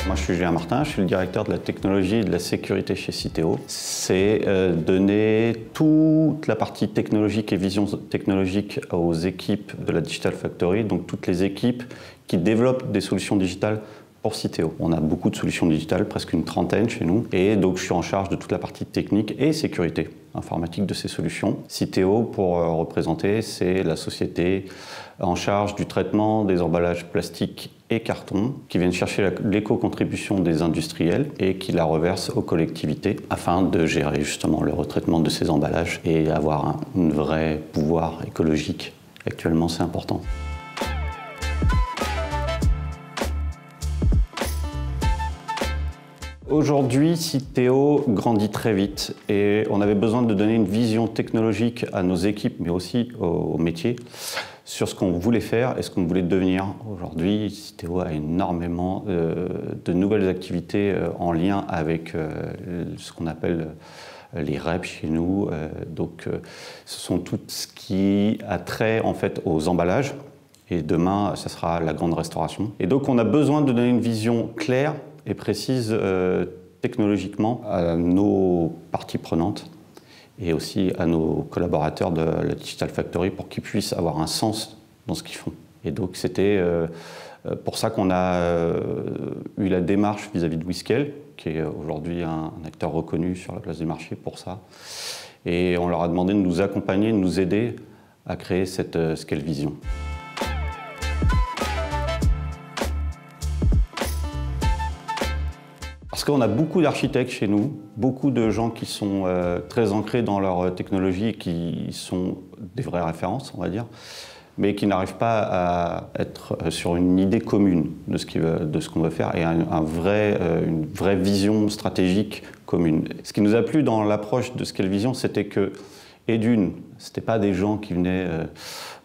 Moi, je suis Julien Martin, je suis le directeur de la technologie et de la sécurité chez Citeo. C'est donner toute la partie technologique et vision technologique aux équipes de la Digital Factory, donc toutes les équipes qui développent des solutions digitales pour Citeo. On a beaucoup de solutions digitales, presque une trentaine chez nous, et donc je suis en charge de toute la partie technique et sécurité informatique de ces solutions. Citeo, pour représenter, c'est la société en charge du traitement des emballages plastiques et carton qui viennent chercher l'éco-contribution des industriels et qui la reversent aux collectivités afin de gérer justement le retraitement de ces emballages et avoir un vrai pouvoir écologique. Actuellement, c'est important. Aujourd'hui, Citeo grandit très vite et on avait besoin de donner une vision technologique à nos équipes, mais aussi aux métiers, sur ce qu'on voulait faire et ce qu'on voulait devenir. Aujourd'hui, Citeo a énormément de nouvelles activités en lien avec ce qu'on appelle les REP chez nous. Ce sont tout ce qui a trait en fait aux emballages. Et demain, ça sera la grande restauration. Et donc, on a besoin de donner une vision claire et précise technologiquement à nos parties prenantes et aussi à nos collaborateurs de la Digital Factory pour qu'ils puissent avoir un sens dans ce qu'ils font. Et donc c'était pour ça qu'on a eu la démarche vis-à-vis de Whiskel, qui est aujourd'hui un acteur reconnu sur la place des marchés pour ça. Et on leur a demandé de nous accompagner, de nous aider à créer cette Scale Vision. Parce qu'on a beaucoup d'architectes chez nous, beaucoup de gens qui sont très ancrés dans leur technologie, qui sont des vraies références, on va dire, mais qui n'arrivent pas à être sur une idée commune de ce qu'on veut faire et une vraie vision stratégique commune. Ce qui nous a plu dans l'approche de Scale Vision, c'était que, et d'une, c'était pas des gens qui venaient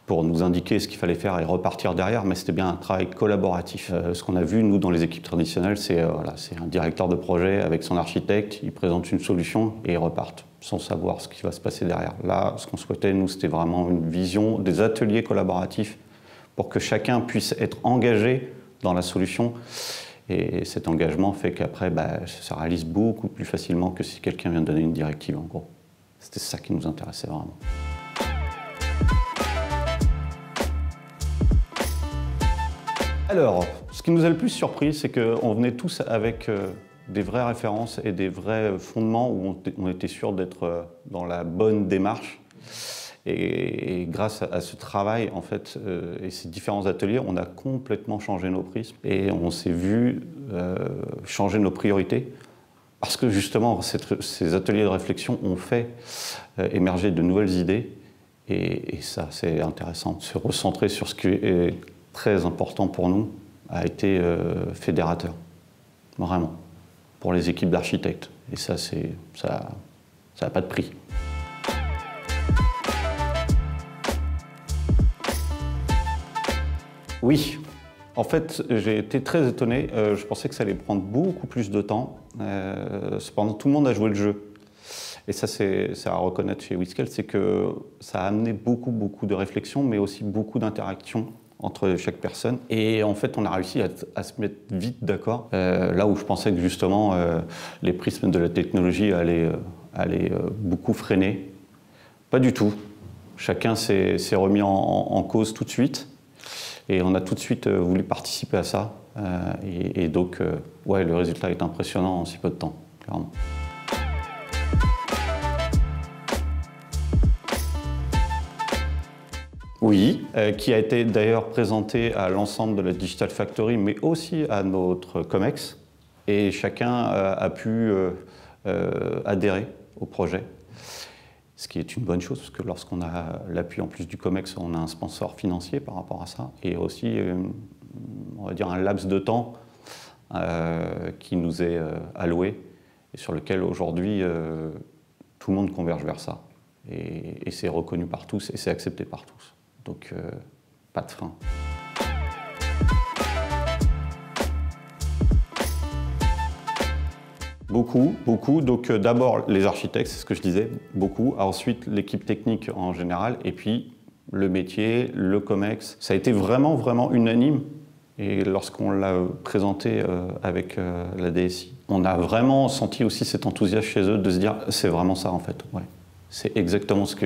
pour nous indiquer ce qu'il fallait faire et repartir derrière, mais c'était bien un travail collaboratif. Ce qu'on a vu, nous, dans les équipes traditionnelles, c'est un directeur de projet avec son architecte, il présente une solution et ils repartent, sans savoir ce qui va se passer derrière. Là, ce qu'on souhaitait, nous, c'était vraiment une vision des ateliers collaboratifs pour que chacun puisse être engagé dans la solution. Et cet engagement fait qu'après, ça réalise beaucoup plus facilement que si quelqu'un vient de donner une directive, en gros. C'était ça qui nous intéressait vraiment. Alors, ce qui nous a le plus surpris, c'est qu'on venait tous avec des vraies références et des vrais fondements où on était sûr d'être dans la bonne démarche. Et grâce à ce travail, en fait, et ces différents ateliers, on a complètement changé nos prismes et on s'est vu changer nos priorités. Parce que justement, ces ateliers de réflexion ont fait émerger de nouvelles idées. Et ça, c'est intéressant. Se recentrer sur ce qui est très important pour nous, a été fédérateur, vraiment, pour les équipes d'architectes. Et ça n'a pas de prix. Oui, en fait, j'ai été très étonné. Je pensais que ça allait prendre beaucoup plus de temps. Cependant, tout le monde a joué le jeu. Et ça, c'est à reconnaître chez Whiskel, c'est que ça a amené beaucoup de réflexion, mais aussi beaucoup d'interactions entre chaque personne. Et en fait, on a réussi à se mettre vite d'accord. Là où je pensais que justement, les prismes de la technologie allaient beaucoup freiner. Pas du tout. Chacun s'est remis en cause tout de suite. Et on a tout de suite voulu participer à ça. Et donc, ouais, le résultat est impressionnant en si peu de temps, clairement. Oui, qui a été d'ailleurs présenté à l'ensemble de la Digital Factory, mais aussi à notre COMEX. Et chacun a pu adhérer au projet, ce qui est une bonne chose, parce que lorsqu'on a l'appui en plus du COMEX, on a un sponsor financier par rapport à ça, et aussi, on va dire, un laps de temps qui nous est alloué, et sur lequel aujourd'hui, tout le monde converge vers ça. Et c'est reconnu par tous, et c'est accepté par tous. Donc, pas de frein. Beaucoup. Donc d'abord les architectes, c'est ce que je disais, beaucoup. Ensuite l'équipe technique en général, et puis le métier, le COMEX. Ça a été vraiment unanime Et lorsqu'on l'a présenté avec la DSI, on a vraiment senti aussi cet enthousiasme chez eux de se dire c'est vraiment ça en fait. Ouais. C'est exactement ce que...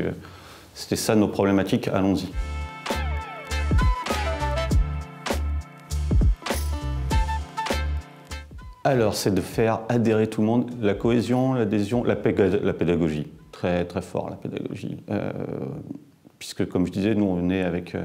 C'était ça nos problématiques, allons-y. Alors, c'est de faire adhérer tout le monde, la cohésion, l'adhésion, la pédagogie. Très, très fort, la pédagogie. Puisque, comme je disais, nous, on est avec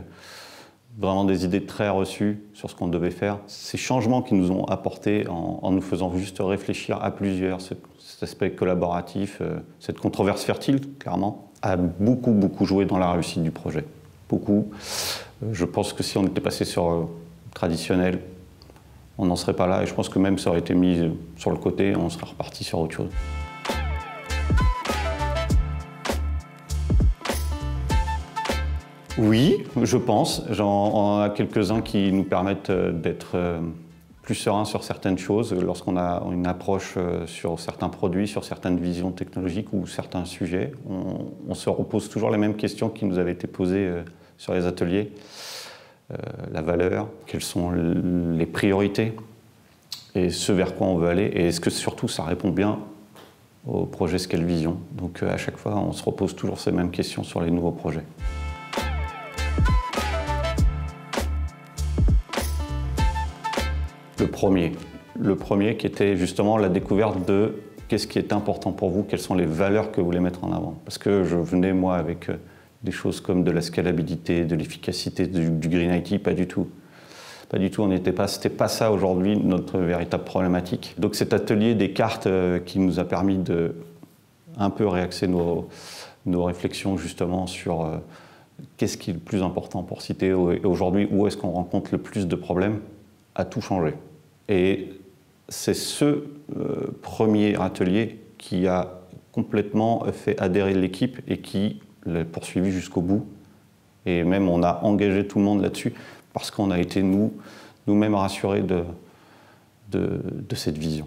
vraiment des idées très reçues sur ce qu'on devait faire. Ces changements qui nous ont apportés en nous faisant juste réfléchir à plusieurs, cet aspect collaboratif, cette controverse fertile, clairement, a beaucoup, beaucoup joué dans la réussite du projet. Beaucoup. Je pense que si on était passé sur traditionnel, on n'en serait pas là, et je pense que même ça aurait été mis sur le côté, on serait reparti sur autre chose. Oui, je pense. On a quelques-uns qui nous permettent d'être plus sereins sur certaines choses. Lorsqu'on a une approche sur certains produits, sur certaines visions technologiques ou certains sujets, on se repose toujours les mêmes questions qui nous avaient été posées sur les ateliers. La valeur, quelles sont les priorités et ce vers quoi on veut aller, et est-ce que surtout ça répond bien au projet Scale Vision. Donc à chaque fois, on se repose toujours ces mêmes questions sur les nouveaux projets. Le premier qui était justement la découverte de qu'est-ce qui est important pour vous, quelles sont les valeurs que vous voulez mettre en avant. Parce que je venais, moi, avec des choses comme de la scalabilité, de l'efficacité, du Green IT, pas du tout. Pas du tout, c'était pas ça aujourd'hui notre véritable problématique. Donc cet atelier des cartes qui nous a permis de un peu réaxer nos réflexions justement sur qu'est-ce qui est le plus important pour Citeo et aujourd'hui où est-ce qu'on rencontre le plus de problèmes, a tout changé. Et c'est ce premier atelier qui a complètement fait adhérer l'équipe et qui l'a poursuivi jusqu'au bout. Et même on a engagé tout le monde là-dessus parce qu'on a été nous-mêmes rassurés de cette vision.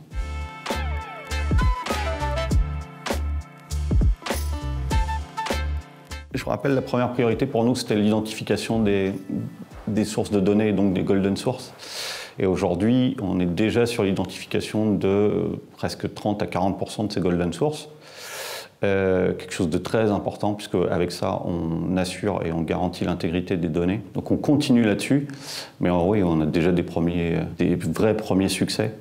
Je vous rappelle, la première priorité pour nous, c'était l'identification des sources de données, et donc des golden sources. Et aujourd'hui, on est déjà sur l'identification de presque 30 à 40% de ces golden sources. Quelque chose de très important, puisque avec ça, on assure et on garantit l'intégrité des données. Donc on continue là-dessus, mais oui, on a déjà des vrais premiers succès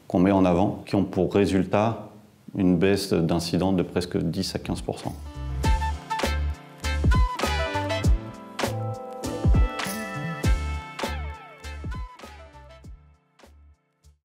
qu'on met en avant, qui ont pour résultat une baisse d'incidents de presque 10 à 15%.